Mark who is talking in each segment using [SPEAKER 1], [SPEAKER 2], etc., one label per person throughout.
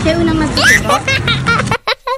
[SPEAKER 1] Siya unang nagtuturo.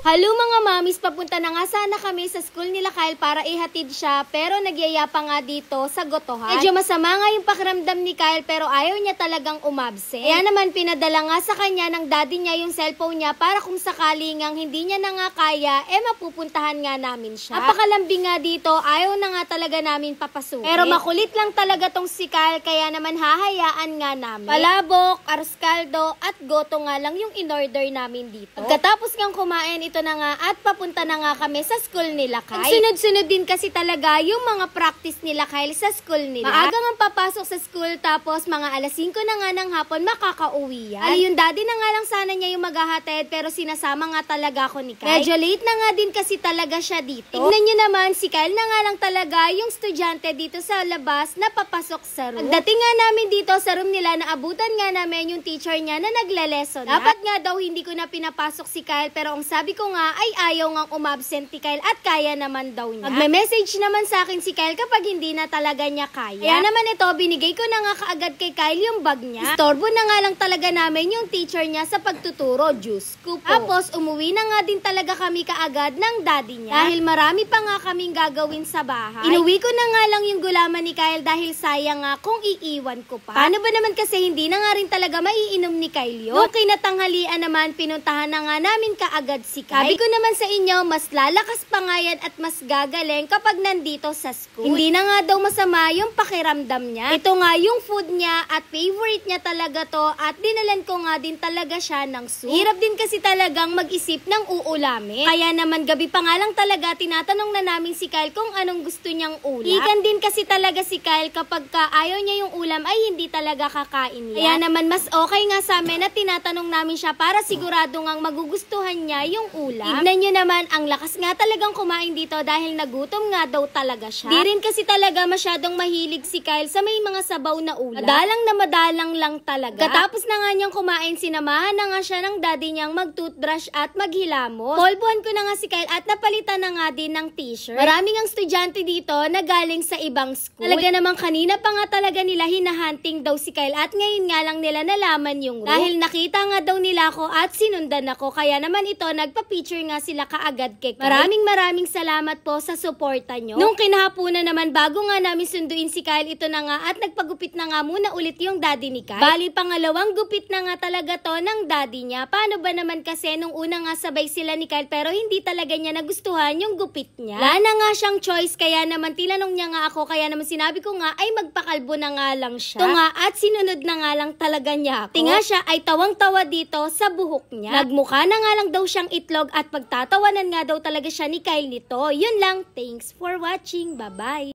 [SPEAKER 2] Halo mga mamis, papunta na nga sana kami sa school nila Kyle para ihatid siya, pero nagyaya pa nga dito sa gotohan. Medyo masama nga yung pakiramdam ni Kyle pero ayaw niya talagang umabsent. Kaya naman pinadala nga sa kanya ng daddy niya yung cellphone niya para kung sakaling ngang hindi niya na nga kaya, mapupuntahan nga namin siya. Napakalambing nga dito, ayaw na nga talaga namin papasukin. Pero makulit lang talaga tong si Kyle kaya naman hahayaan nga namin. Palabok, arroz caldo at goto nga lang yung in-order namin dito. Pagkatapos ngang kumain, ito na nga at papunta na nga kami sa school nila Kyle. Sunod-sunod din kasi talaga yung mga practice nila Kyle sa school nila. Maaga nga papasok sa school tapos mga alas 5 na nga ng hapon makakauwi yan. Yung daddy na nga lang sana niya yung maghahatid pero sinasama nga talaga ako ni Kyle. Medyo late na nga din kasi talaga siya dito. Tignan nyo naman, si Kyle na nga lang talaga yung estudyante dito sa labas na papasok sa room. Pagdating nga namin dito sa room nila, naabutan nga namin yung teacher niya na nagle-lesson. Dapat nga daw hindi ko na pinapasok si Kyle pero ang sabi ko nga ay ayaw ngang umabsent si Kyle at kaya naman daw niya. Magme-message naman sa akin si Kyle kapag hindi na talaga niya kaya. Kaya naman ito, binigay ko na nga kaagad kay Kyle yung bag niya. Istorbo na nga lang talaga namin yung teacher niya sa pagtuturo, Diyos ko po. Tapos umuwi na nga din talaga kami kaagad ng daddy niya dahil marami pa nga kaming gagawin sa bahay. Inuwi ko na nga lang yung gulaman ni Kyle dahil sayang nga kung iiwan ko pa. Paano ba naman kasi hindi na nga rin talaga maiinom ni Kyle yun? Nung kinatanghalian naman, pinuntahan na nga namin kaagad si Kyle. Sabi ko naman sa inyo, mas lalakas pa nga yan at mas gagaling kapag nandito sa school. Hindi na nga daw masama yung pakiramdam niya. Ito nga yung food niya at favorite niya talaga to at dinalan ko nga din talaga siya ng soup. Hirap din kasi talagang mag-isip ng uulamin. Kaya naman gabi pa nga lang talaga tinatanong na namin si Kyle kung anong gusto niyang ulam. Ikan din kasi talaga si Kyle kapag ayaw niya yung ulam ay hindi talaga kakain yan. Kaya naman mas okay nga sa amin na tinatanong namin siya para sigurado ngang magugustuhan niya yung ulam. Tignan nyo naman, ang lakas nga talagang kumain dito dahil nagutom nga daw talaga siya. Di rin kasi talaga masyadong mahilig si Kyle sa may mga sabaw na ulam. Madalang lang talaga. Katapos na nga niyang kumain, sinamahan na nga siya ng daddy niyang mag-toothbrush at maghilamos. Polbuhan ko na nga si Kyle at napalitan na nga din ng t-shirt. Maraming ang estudyante dito na galing sa ibang school. Talaga namang kanina pa nga talaga nila hinahunting daw si Kyle at ngayon nga lang nila nalaman yung room. Dahil nakita nga daw nila ako at sinundan ako. Kaya naman ito, nagpa-picture nga sila kaagad kay Kyle. Maraming salamat po sa suporta nyo. Nung kinahapunan naman, bago nga namin sunduin si Kyle, ito na nga at nagpagupit na nga muna ulit yung daddy ni Kyle. Bali, pangalawang gupit na nga talaga to ng daddy niya. Paano ba naman kasi nung una nga sabay sila ni Kyle pero hindi talaga niya nagustuhan yung gupit niya. Wala na nga siyang choice kaya naman tinanong niya nga ako kaya naman sinabi ko nga ay magpakalbo na nga lang siya. Ito nga at sinunod na nga lang talaga niya ako. Tinga siya ay tawang-tawa dito sa buhok niya. Nagmukha na nga lang daw siyang itlog at pagtatawanan nga daw talaga siya ni Kyle nito. Yun lang. Thanks for watching. Bye-bye.